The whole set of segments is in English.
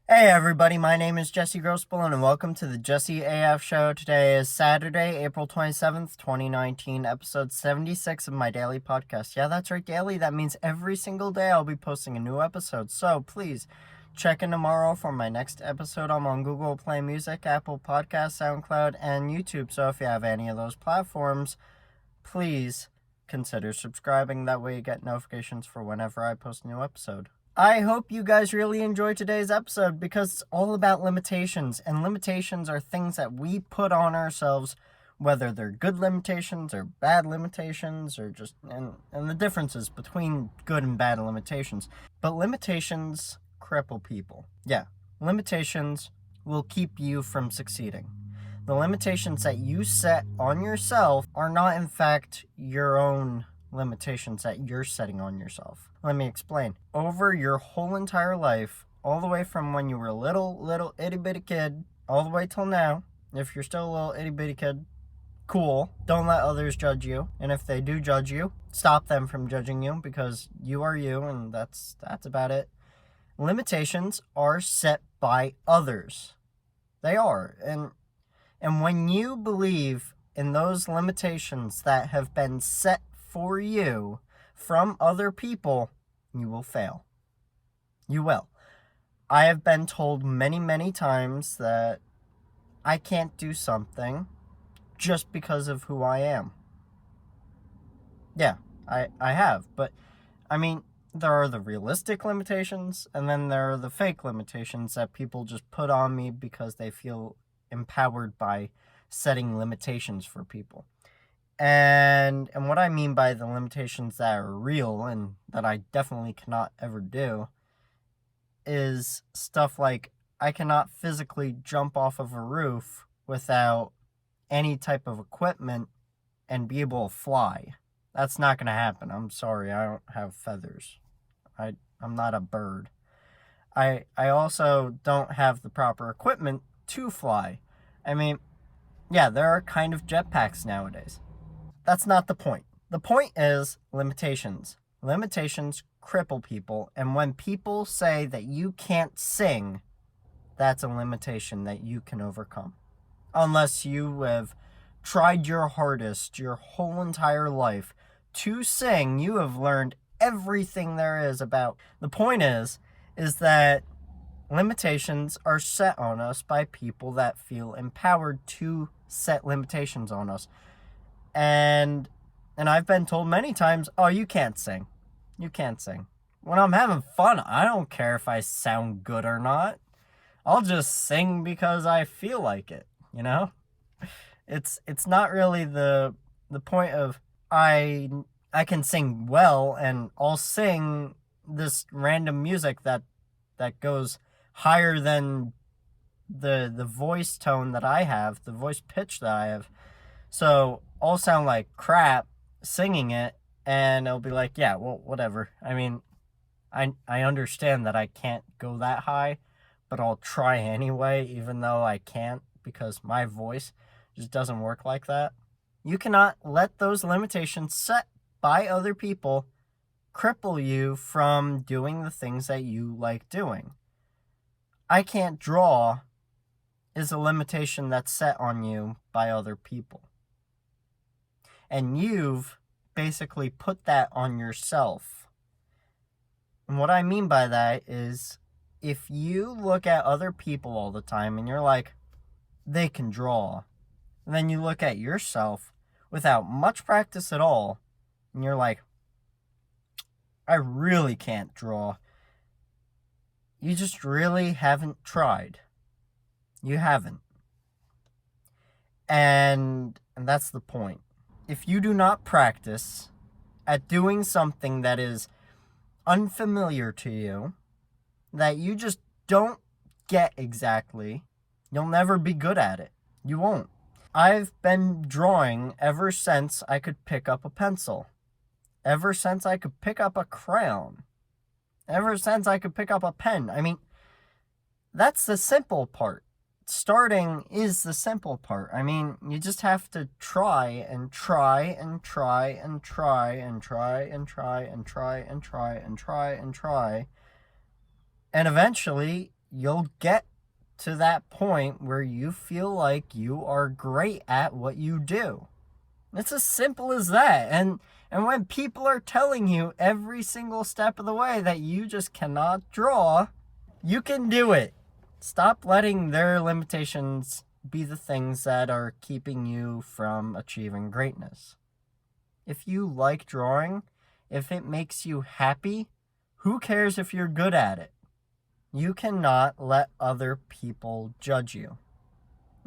Hey everybody, my name is Jesse Grossbull and welcome to the JesseAF show. Today is Saturday, April 27th, 2019, episode 76 of my daily podcast. Yeah, that's right, daily. That means every single day I'll be posting a new episode. So please check in tomorrow for my next episode. I'm on Google Play Music, Apple Podcasts, SoundCloud, and YouTube. So if you have any of those platforms, please consider subscribing. That way you get notifications for whenever I post a new episode. I hope you guys really enjoyed today's episode because it's all about limitations, and limitations are things that we put on ourselves, whether they're good limitations or bad limitations or just and the differences between good and bad limitations. But limitations cripple people. Yeah, limitations will keep you from succeeding. The limitations that you set on yourself are not in fact your own limitations that you're setting on yourself. Let me explain. Over your whole entire life, all the way from when you were a little itty bitty kid, all the way till now, if you're still a little itty bitty kid, cool. Don't let others judge you. And if they do judge you, stop them from judging you because you are you, and that's about it. Limitations are set by others. They are. And when you believe in those limitations that have been set for you from other people, you will fail. You will. I have been told many times that I can't do something just because of who I am. Yeah, I have. But, I mean, there are the realistic limitations, and then there are the fake limitations that people just put on me because they feel empowered by setting limitations for people. And what I mean by the limitations that are real and that I definitely cannot ever do is stuff like I cannot physically jump off of a roof without any type of equipment and be able to fly. That's not going to happen. I'm sorry, I don't have feathers. I'm not a bird. I also don't have the proper equipment to fly. I mean, yeah, there are kind of jetpacks nowadays. That's not the point. The point is limitations. Limitations cripple people, and when people say that you can't sing, that's a limitation that you can overcome. Unless you have tried your hardest your whole entire life to sing, you have learned everything there is about. The point is that limitations are set on us by people that feel empowered to set limitations on us. And I've been told many times, oh, you can't sing. You can't sing. When I'm having fun, I don't care if I sound good or not. I'll just sing because I feel like it, you know? It's not really the point of I can sing well and I'll sing this random music that goes higher than the voice tone that I have, the voice pitch that I have. So I'll sound like crap singing it, and it'll be like, yeah, well, whatever. I mean, I understand that I can't go that high, but I'll try anyway, even though I can't, because my voice just doesn't work like that. You cannot let those limitations set by other people cripple you from doing the things that you like doing. I can't draw is a limitation that's set on you by other people. And you've basically put that on yourself. And what I mean by that is if you look at other people all the time and you're like, they can draw, and then you look at yourself without much practice at all, and you're like, I really can't draw. You just really haven't tried. You haven't. And that's the point. If you do not practice at doing something that is unfamiliar to you, that you just don't get exactly, you'll never be good at it. You won't. I've been drawing ever since I could pick up a pencil. Ever since I could pick up a crayon. Ever since I could pick up a pen. I mean, that's the simple part. Starting is the simple part. I mean, you just have to try and try and try and try and try and try and try and try and try and try. And eventually, you'll get to that point where you feel like you are great at what you do. It's as simple as that. And when people are telling you every single step of the way that you just cannot draw, you can do it. Stop letting their limitations be the things that are keeping you from achieving greatness. If you like drawing, if it makes you happy, who cares if you're good at it? You cannot let other people judge you.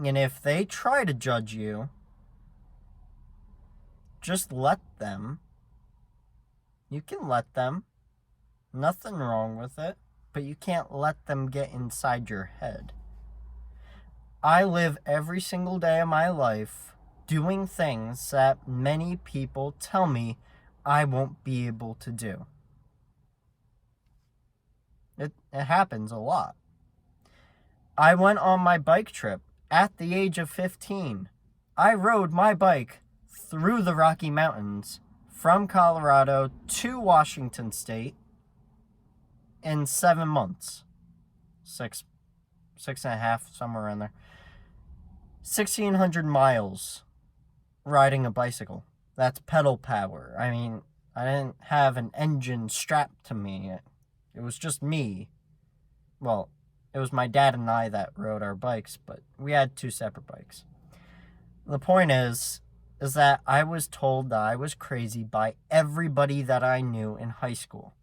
And if they try to judge you, just let them. You can let them. Nothing wrong with it. But you can't let them get inside your head. I live every single day of my life doing things that many people tell me I won't be able to do. It happens a lot. I went on my bike trip at the age of 15. I rode my bike through the Rocky Mountains from Colorado to Washington State in 7 months. Six and a half, somewhere in there. 1,600 miles riding a bicycle. That's pedal power. I mean, I didn't have an engine strapped to me. It was just me. Well, it was my dad and I that rode our bikes, but we had 2 separate bikes. The point is that I was told that I was crazy by everybody that I knew in high school.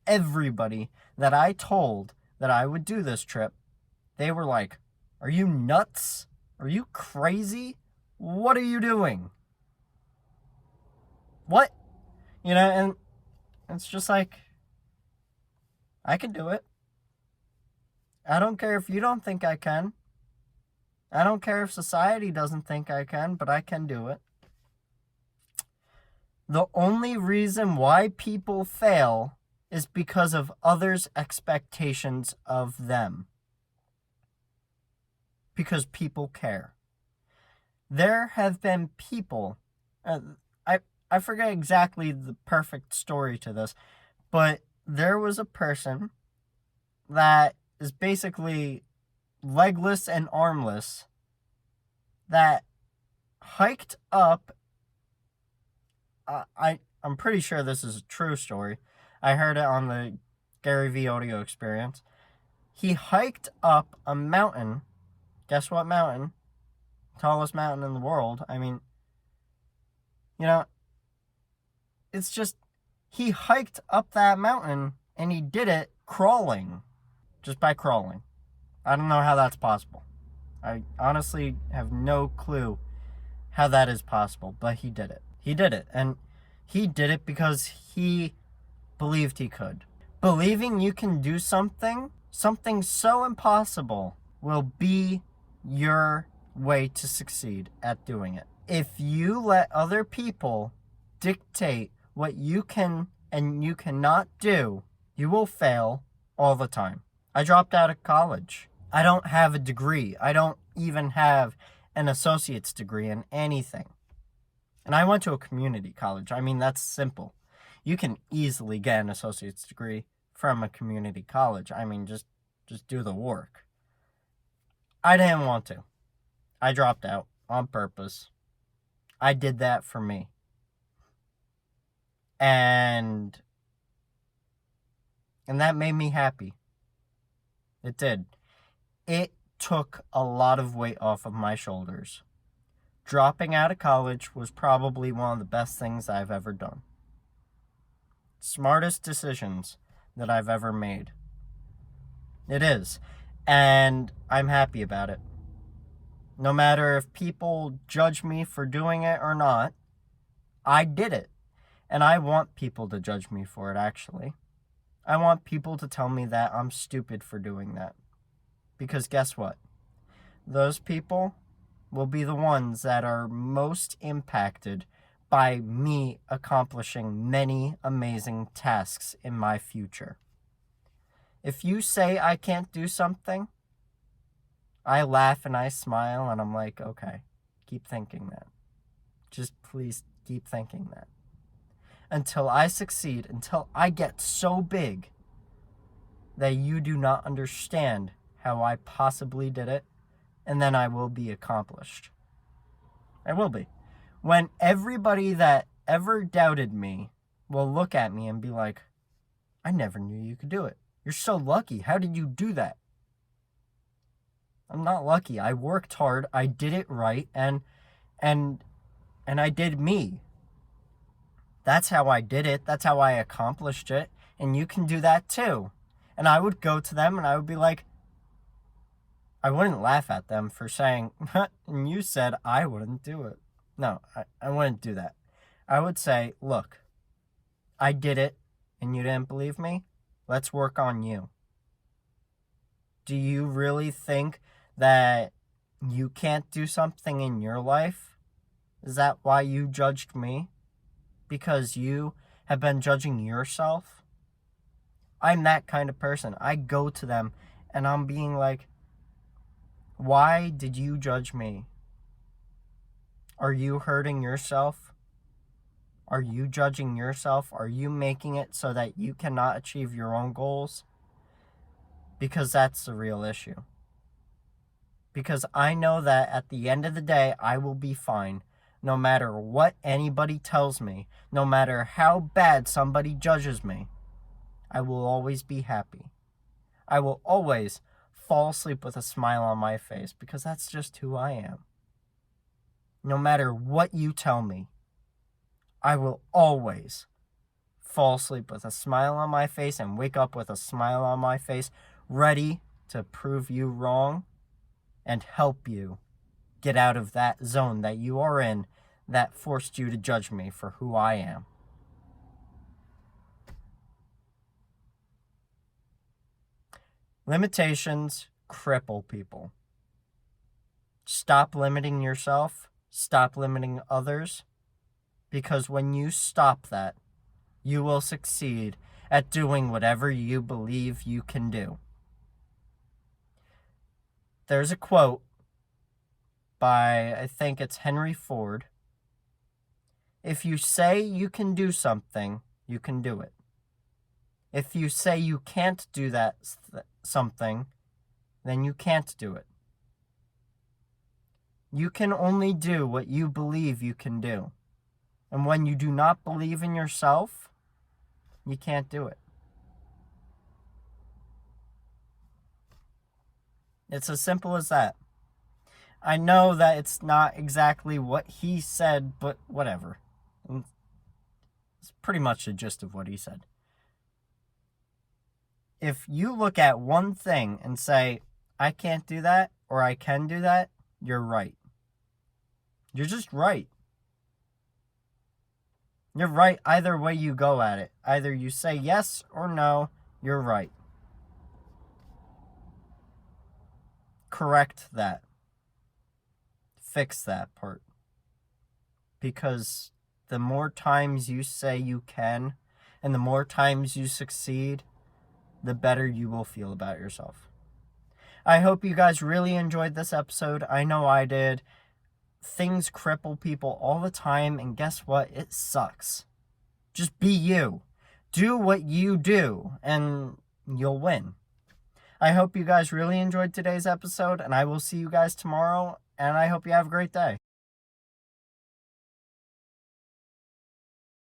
Everybody that I told that I would do this trip, they were like, "Are you nuts? Are you crazy? What are you doing?" What? And it's just like, I can do it. I don't care if you don't think I can. I don't care if society doesn't think I can, but I can do it. The only reason why people fail is because of others' expectations of them. Because people care. There have been people, I forget exactly the perfect story to this, but there was a person that is basically legless and armless that hiked up. I'm pretty sure this is a true story. I heard it on the Gary V audio experience. He hiked up a mountain. Guess what mountain? Tallest mountain in the world. I mean, it's just, he hiked up that mountain and he did it crawling. Just by crawling. I don't know how that's possible. I honestly have no clue how that is possible, but he did it. He did it, and he did it because he believed he could. Believing you can do something so impossible, will be your way to succeed at doing it. If you let other people dictate what you can and you cannot do, you will fail all the time. I dropped out of college. I don't have a degree. I don't even have an associate's degree in anything. And I went to a community college. I mean, that's simple. You can easily get an associate's degree from a community college. I mean, just do the work. I didn't want to. I dropped out on purpose. I did that for me. And that made me happy. It did. It took a lot of weight off of my shoulders. Dropping out of college was probably one of the best things I've ever done. Smartest decisions that I've ever made. It is. And I'm happy about it. No matter if people judge me for doing it or not, I did it. And I want people to judge me for it, actually. I want people to tell me that I'm stupid for doing that. Because guess what? Those people will be the ones that are most impacted by me accomplishing many amazing tasks in my future. If you say I can't do something, I laugh and I smile and I'm like, okay, keep thinking that. Just please keep thinking that. Until I succeed, until I get so big that you do not understand how I possibly did it, and then I will be accomplished. I will be. When everybody that ever doubted me will look at me and be like, I never knew you could do it. You're so lucky. How did you do that? I'm not lucky. I worked hard. I did it right, and I did me. That's how I did it. That's how I accomplished it. And you can do that too. And I would go to them and I would be like, I wouldn't laugh at them for saying, and you said I wouldn't do it. No, I wouldn't do that. I would say, look, I did it and you didn't believe me. Let's work on you. Do you really think that you can't do something in your life? Is that why you judged me? Because you have been judging yourself? I'm that kind of person. I go to them and I'm being like, why did you judge me? Are you hurting yourself? Are you judging yourself? Are you making it so that you cannot achieve your own goals? Because that's the real issue. Because I know that at the end of the day, I will be fine. No matter what anybody tells me, no matter how bad somebody judges me, I will always be happy. I will always fall asleep with a smile on my face because that's just who I am. No matter what you tell me, I will always fall asleep with a smile on my face and wake up with a smile on my face, ready to prove you wrong and help you get out of that zone that you are in that forced you to judge me for who I am. Limitations cripple people. Stop limiting yourself. Stop limiting others. Because when you stop that, you will succeed at doing whatever you believe you can do. There's a quote by, I think it's Henry Ford. If you say you can do something, you can do it. If you say you can't do that something, then you can't do it. You can only do what you believe you can do. And when you do not believe in yourself, you can't do it. It's as simple as that. I know that it's not exactly what he said, but whatever. It's pretty much the gist of what he said. If you look at one thing and say, I can't do that, or I can do that, you're right. You're just right. You're right either way you go at it. Either you say yes or no, you're right. Correct that. Fix that part. Because the more times you say you can, and the more times you succeed, the better you will feel about yourself. I hope you guys really enjoyed this episode. I know I did. Things cripple people all the time, and guess what? It sucks. Just be you. Do what you do, and you'll win. I hope you guys really enjoyed today's episode, and I will see you guys tomorrow, and I hope you have a great day.